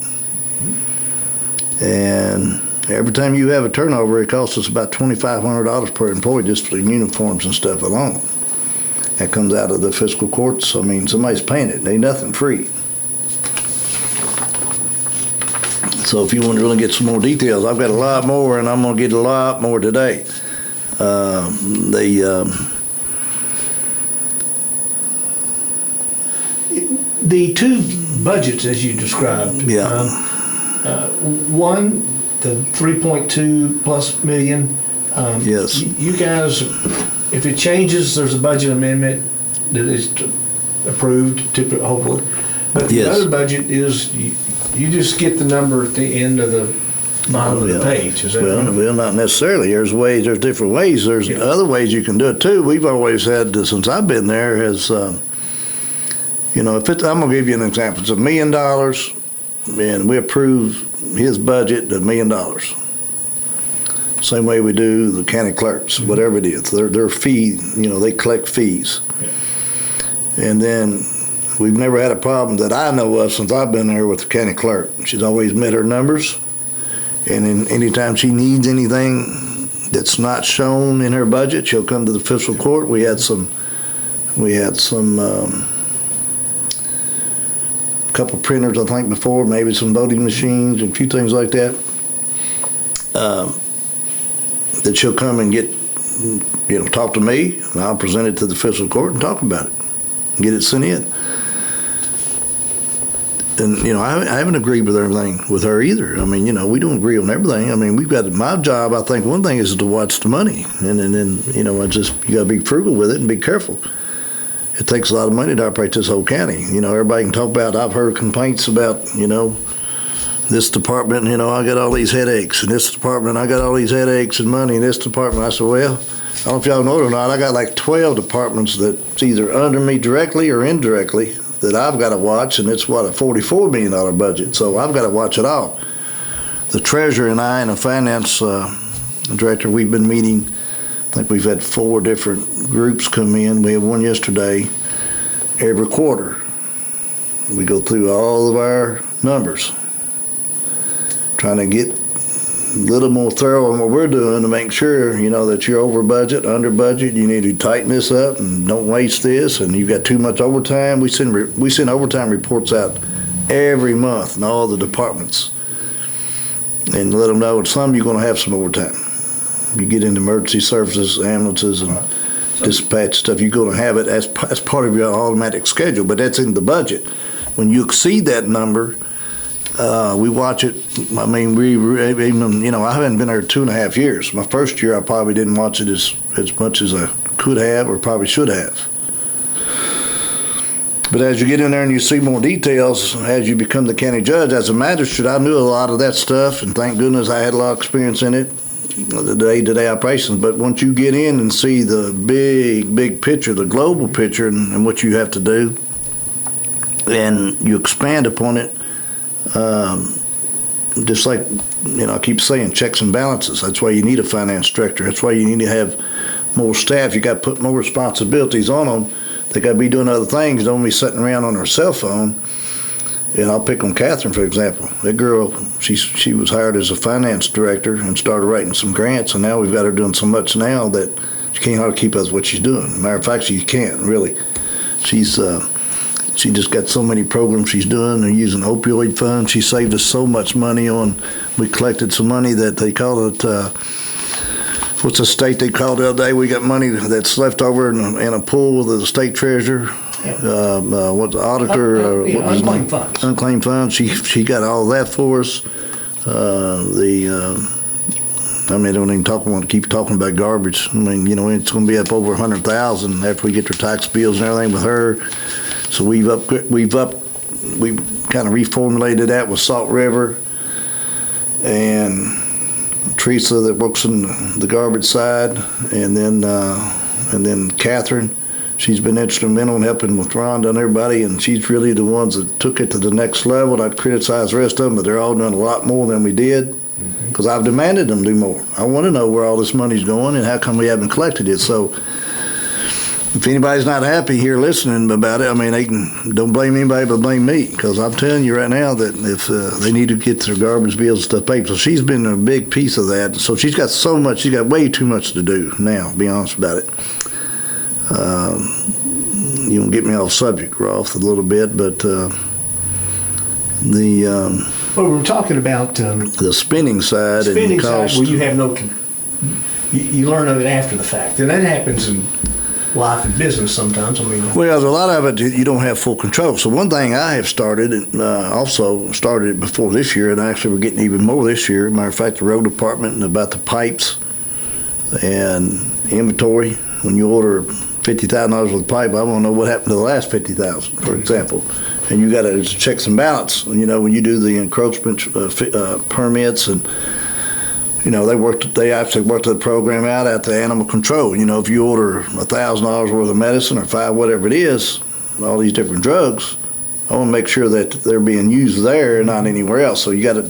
Speaker 2: And every time you have a turnover, it costs us about $2,500 per employee just for the uniforms and stuff alone. That comes out of the fiscal courts. I mean, somebody's paying it. Ain't nothing free. So if you want to really get some more details, I've got a lot more, and I'm going to get a lot more today.
Speaker 1: The two budgets, as you described.
Speaker 2: Yeah.
Speaker 1: One, the 3.2 plus million.
Speaker 2: Yes.
Speaker 1: You guys, if it changes, there's a budget amendment that is approved, hopefully. But the
Speaker 2: Yes.
Speaker 1: other budget is you just get the number at the end of the bottom of the page. Is that right?
Speaker 2: Well, not necessarily. There's different ways. There's other ways you can do it too. We've always had, since I've been there, I'm going to give you an example. It's $1 million, and we approve his budget at $1 million. Same way we do the county clerks, whatever it is. Their fee, they collect fees. And then we've never had a problem that I know of since I've been there with the county clerk. She's always met her numbers, and anytime she needs anything that's not shown in her budget, she'll come to the fiscal court. We had some couple printers, I think, before, maybe some voting machines, and a few things like that. That she'll come and get, talk to me, and I'll present it to the fiscal court and talk about it, and get it sent in. And, I haven't agreed with everything with her either. I mean, we don't agree on everything. I mean, we've got, my job, I think one thing is to watch the money. And then, you got to be frugal with it and be careful. It takes a lot of money to operate this whole county. Everybody can talk about, I've heard complaints about, this department, I got all these headaches, and this department, I got all these headaches and money, and this department. I said, well, I don't know if y'all know it or not, I got like 12 departments that's either under me directly or indirectly that I've got to watch, and it's, a $44 million budget, so I've got to watch it all. The treasurer and I and the finance director, we've been meeting. I think we've had 4 different groups come in. We had one yesterday. Every quarter, we go through all of our numbers, trying to get a little more thorough on what we're doing to make sure, that you're over budget, under budget. You need to tighten this up and don't waste this. And you've got too much overtime. We send overtime reports out every month in all the departments, and let them know at some you're going to have some overtime. You get into emergency services, ambulances, and dispatch stuff, you're going to have it as part of your automatic schedule, but that's in the budget. When you exceed that number, we watch it. I mean, I haven't been there 2.5 years. My first year, I probably didn't watch it as much as I could have or probably should have. But as you get in there and you see more details, as you become the county judge, as a magistrate, I knew a lot of that stuff, and thank goodness I had a lot of experience in it. The day-to-day operations, but once you get in and see the big picture, the global picture, and what you have to do, and you expand upon it, just like, I keep saying, checks and balances. That's why you need a finance director. That's why you need to have more staff. You got to put more responsibilities on them. They got to be doing other things. Don't be sitting around on their cell phone. And I'll pick on Catherine, for example. That girl, she was hired as a finance director and started writing some grants, and now we've got her doing so much now that she can't hardly keep up with what she's doing. Matter of fact, she can't, really. She just got so many programs she's doing. They're using opioid funds. She saved us so much money we collected some money that they call it, what's the state they called the other day? We got money that's left over in a pool with the state treasurer. What's the auditor?
Speaker 1: Unclaimed funds.
Speaker 2: Unclaimed funds. She got all that for us. I don't even want to keep talking about garbage. I mean, it's going to be up over 100,000 after we get their tax bills and everything with her. So we've kind of reformulated that with Salt River and Teresa that works in the garbage side, and then Catherine. She's been instrumental in helping with Rhonda and everybody, and she's really the ones that took it to the next level. I'd criticize the rest of them, but they're all doing a lot more than we did, because I've demanded them do more. I want to know where all this money's going and how come we haven't collected it. So if anybody's not happy here listening about it, I mean, don't blame anybody but blame me, because I'm telling you right now that if they need to get their garbage bills and stuff paid. So she's been a big piece of that. So she's got way too much to do now, to be honest about it. you don't get me off subject, Rolf, a little bit, but
Speaker 1: Well, we were talking about
Speaker 2: the spending side and
Speaker 1: spending
Speaker 2: the
Speaker 1: side
Speaker 2: cost.
Speaker 1: where you have you learn of it after the fact, and that happens in life and business sometimes. I mean,
Speaker 2: Well, a lot of it you don't have full control. So one thing I have started, also started it before this year, and actually we're getting even more this year. Matter of fact, the road department and about the pipes and inventory. When you order $50,000 worth of pipe, I want to know what happened to the last $50,000, for example. And you got to checks and balance. You know, when you do the encroachment permits, and you know they actually worked the program out at the animal control. You know, if you order $1,000 worth of medicine or $5, whatever it is, all these different drugs, I want to make sure that they're being used there and not anywhere else. So you got to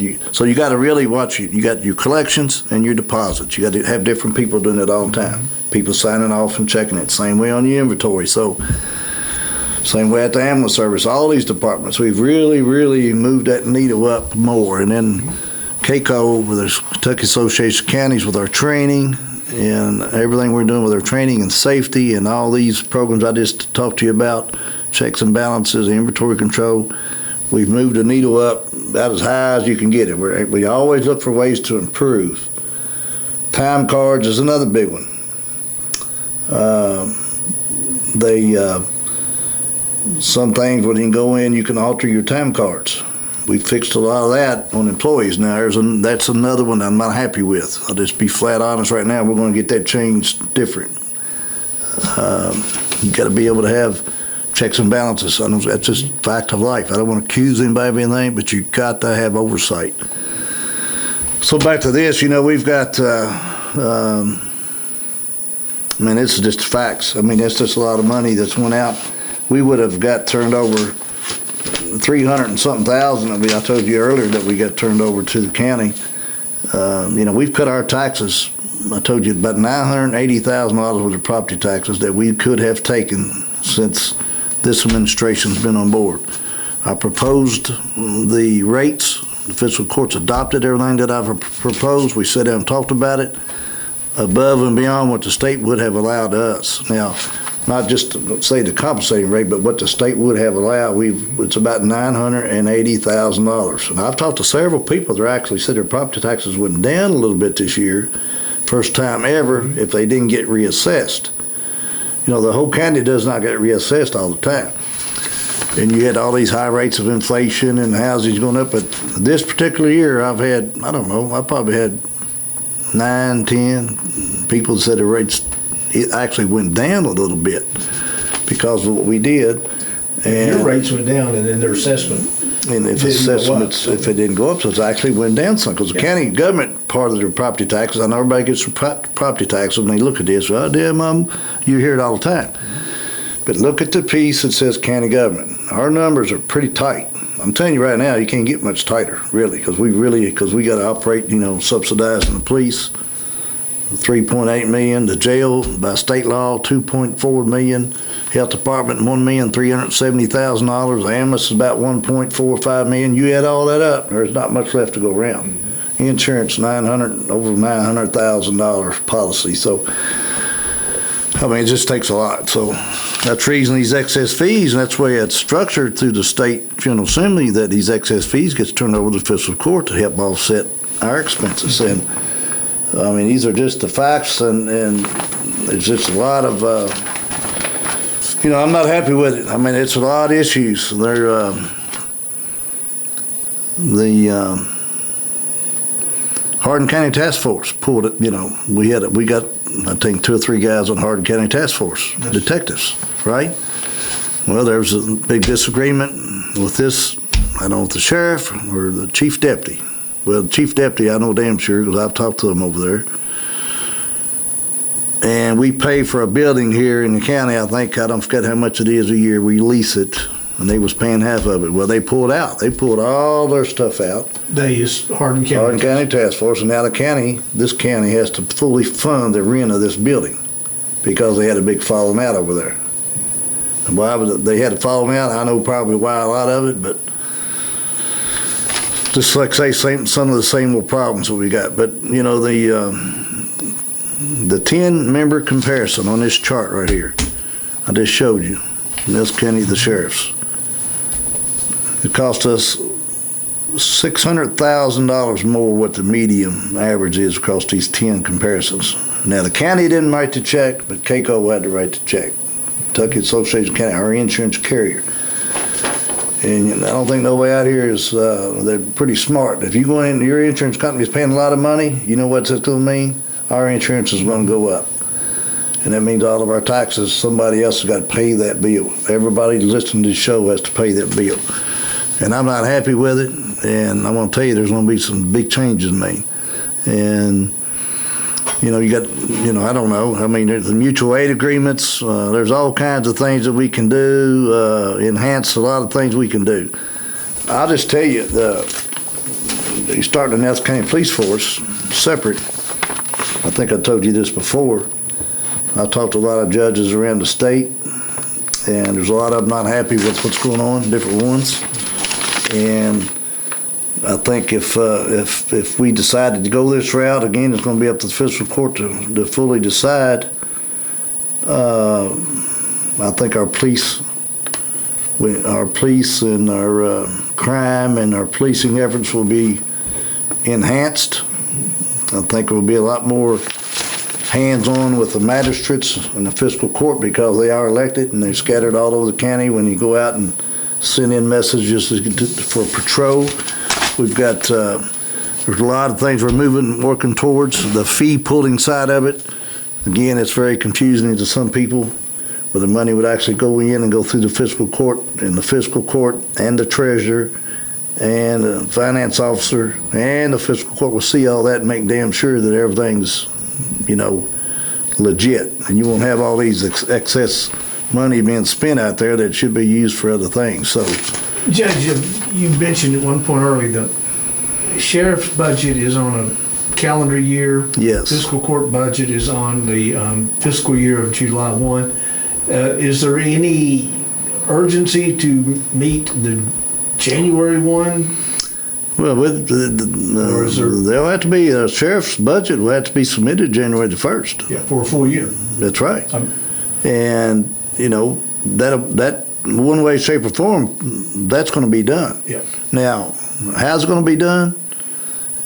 Speaker 2: really watch. You got your collections and your deposits. You got to have different people doing it all the time. People signing off and checking it. Same way on your inventory. So. Same way at the ambulance service, all these departments, we've really, really moved that needle up more. And then KCO, with the Kentucky Association of Counties, with our training and everything we're doing with our training and safety and all these programs I just talked to you about, checks and balances, inventory control, we've moved the needle up about as high as you can get it. We always look for ways to improve. Time cards is another big one. Some things when you can go in, you can alter your time cards. We fixed a lot of that on employees now. That's another one I'm not happy with. I'll just be flat honest right now. We're going to get that changed different. You got to be able to have checks and balances. That's just fact of life. I don't want to accuse anybody of anything, but you got to have oversight. So back to this, you know, we've got. This is just facts. I mean, that's just a lot of money that's went out. We would have got turned over 300 and something thousand. I told you earlier that we got turned over to the county. We've cut our taxes. I told you about $980,000 worth of property taxes that we could have taken since this administration's been on board. I proposed the rates. The fiscal courts adopted everything that I've proposed. We sat down and talked about it above and beyond what the state would have allowed us. Now, not just to say the compensating rate, but what the state would have allowed. It's about $980,000. And I've talked to several people that actually said their property taxes went down a little bit this year, first time ever, if they didn't get reassessed. You know, the whole county does not get reassessed all the time. And you had all these high rates of inflation and housing's going up. But this particular year, I probably had 9, 10 people that said the rates it actually went down a little bit because of what we did. And
Speaker 1: your rates went down, and then their assessment.
Speaker 2: And if it didn't go up, so it actually went down some. Because the county government part of their property taxes, I know everybody gets their property taxes when they look at this. Well, damn, you hear it all the time. But look at the piece that says county government. Our numbers are pretty tight. I'm telling you right now, you can't get much tighter, really, because we got to operate, subsidizing the police. $3.8 million, the jail by state law $2.4 million, health department $1,370,000, the ambulance is about $1.45 million. You add all that up, there's not much left to go around. Mm-hmm. Insurance over $900,000 policy. So it just takes a lot. So that's the reason these excess fees, and that's the way it's structured through the state General Assembly, that these excess fees gets turned over to the fiscal court to help offset our expenses. And these are just the facts, and there's just a lot of, I'm not happy with it. It's a lot of issues. The Hardin County Task Force pulled it, we got, I think, 2 or 3 guys on Hardin County Task Force, detectives, right? Well, there was a big disagreement with this, I don't know, with the sheriff or the chief deputy. Well, the chief deputy, I know damn sure, because I've talked to them over there. And we pay for a building here in the county. I don't forget how much it is a year. We lease it, and they was paying half of it. Well, they pulled out. They pulled all their stuff out.
Speaker 1: They is Hardin County.
Speaker 2: Hardin County Task Force, and now this county has to fully fund the rent of this building because they had a big falling out over there. And why they had a falling out, I know probably why a lot of it, but just like say some of the same old problems that we got. But the 10-member comparison on this chart right here, I just showed you. Nelson County, the sheriffs. It cost us $600,000 more what the median average is across these 10 comparisons. Now, the county didn't write the check, but KCO had to write the check. Kentucky Association of County, our insurance carrier. And I don't think nobody out here is, they're pretty smart. If you go in, your insurance company is paying a lot of money, you know what's that going to mean? Our insurance is going to go up. And that means all of our taxes, somebody else has got to pay that bill. Everybody listening to the show has to pay that bill. And I'm not happy with it. And I'm going to tell you, there's going to be some big changes made. And, you know, you got, you know, I don't know. I mean, there's the mutual aid agreements. There's all kinds of things that we can do, enhance a lot of things we can do. I'll just tell you, you start the Nelson County Police Force, separate. I think I told you this before. I talked to a lot of judges around the state, and there's a lot of them not happy with what's going on, different ones. And I think if we decided to go this route, again, it's going to be up to the fiscal court to fully decide. I think our police and our crime and our policing efforts will be enhanced. I think it will be a lot more hands-on with the magistrates and the fiscal court because they are elected and they're scattered all over the county. When you go out and send in messages for patrol, we've got, there's a lot of things we're working towards. The fee pulling side of it, again, it's very confusing to some people where the money would actually go in and go through the fiscal court, and the fiscal court and the treasurer and the finance officer and the fiscal court will see all that and make damn sure that everything's, you know, legit. And you won't have all these excess money being spent out there that should be used for other things. So,
Speaker 1: Judge, you mentioned at one point earlier the sheriff's budget is on a calendar year.
Speaker 2: Yes.
Speaker 1: Fiscal court budget is on the fiscal year of July 1. Is there any urgency to meet the January 1?
Speaker 2: Well, there'll have to be a sheriff's budget will have to be submitted January the 1st.
Speaker 1: Yeah, for a full year.
Speaker 2: That's right. And you know that one way, shape, or form, that's going to be done.
Speaker 1: Yeah.
Speaker 2: Now, how's it going to be done?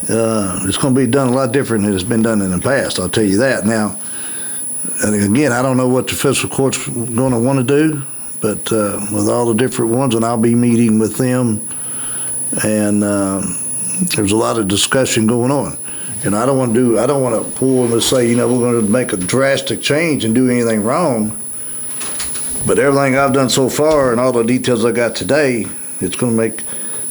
Speaker 2: It's going to be done a lot different than it's been done in the past. I'll tell you that. Now, and again, I don't know what the fiscal court's going to want to do, but with all the different ones, and I'll be meeting with them. And there's a lot of discussion going on, and I don't want to pull and say, you know, we're going to make a drastic change and do anything wrong. But everything I've done so far and all the details I got today, it's going to make,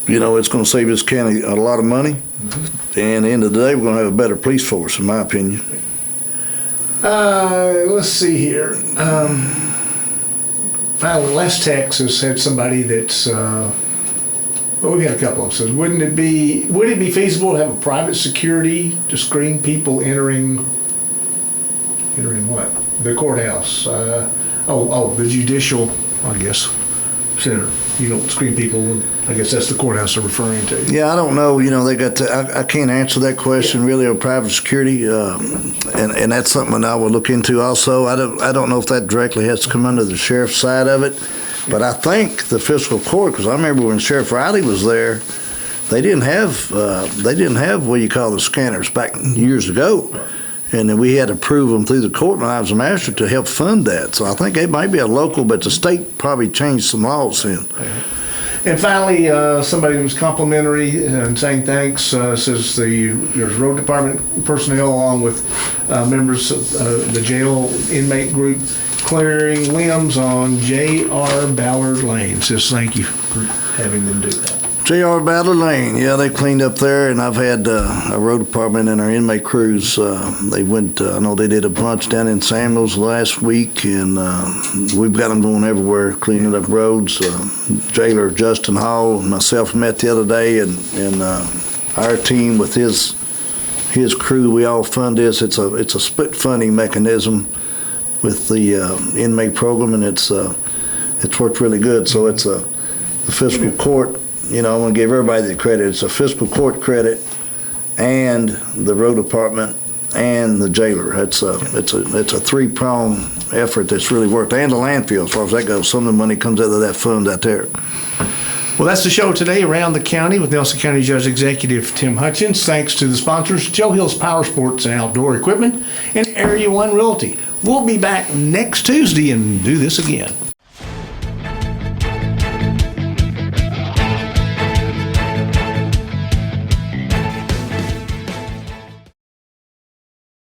Speaker 2: you know, it's going to save this county a lot of money. Mm-hmm. And at the end of the day, we're going to have a better police force, in my opinion.
Speaker 1: Let's see here. Finally, West Texas had somebody that's. Well, we got a couple of them. Would it be feasible to have a private security to screen people entering what? The courthouse. The judicial, I guess, center. You don't screen people. I guess that's the courthouse they're referring to.
Speaker 2: Yeah, I don't know. You know, they got I can't answer that question really on private security, and that's something I would look into also. I don't know if that directly has to come under the sheriff's side of it. But I think the fiscal court, because I remember when Sheriff Riley was there, they didn't have what you call the scanners back years ago, and then we had to prove them through the court when I was a master to help fund that. So I think it might be a local, but the state probably changed some laws then.
Speaker 1: And finally, somebody was complimentary and saying thanks. Says there's road department personnel along with members of the jail inmate group clearing limbs on J.R. Ballard Lane. Says thank you for having them do that.
Speaker 2: J.R. Ballard Lane, yeah, they cleaned up there, and I've had a road department and our inmate crews. They went, I know they did a bunch down in Samuels last week, and we've got them going everywhere, cleaning up roads. Jailer Justin Hall and myself met the other day, and our team with his crew, we all fund this. It's a split funding mechanism with the inmate program, and it's worked really good. So it's the fiscal court. You know, I want to give everybody the credit. It's a fiscal court credit and the road department and the jailer. It's a three-prong effort that's really worked, and the landfill, as far as that goes. Some of the money comes out of that fund out there.
Speaker 1: Well, that's the show today, Around the County, with Nelson County Judge-Executive Tim Hutchins. Thanks to the sponsors, Joe Hill's Power Sports and Outdoor Equipment and Area 1 Realty. We'll be back next Tuesday and do this again.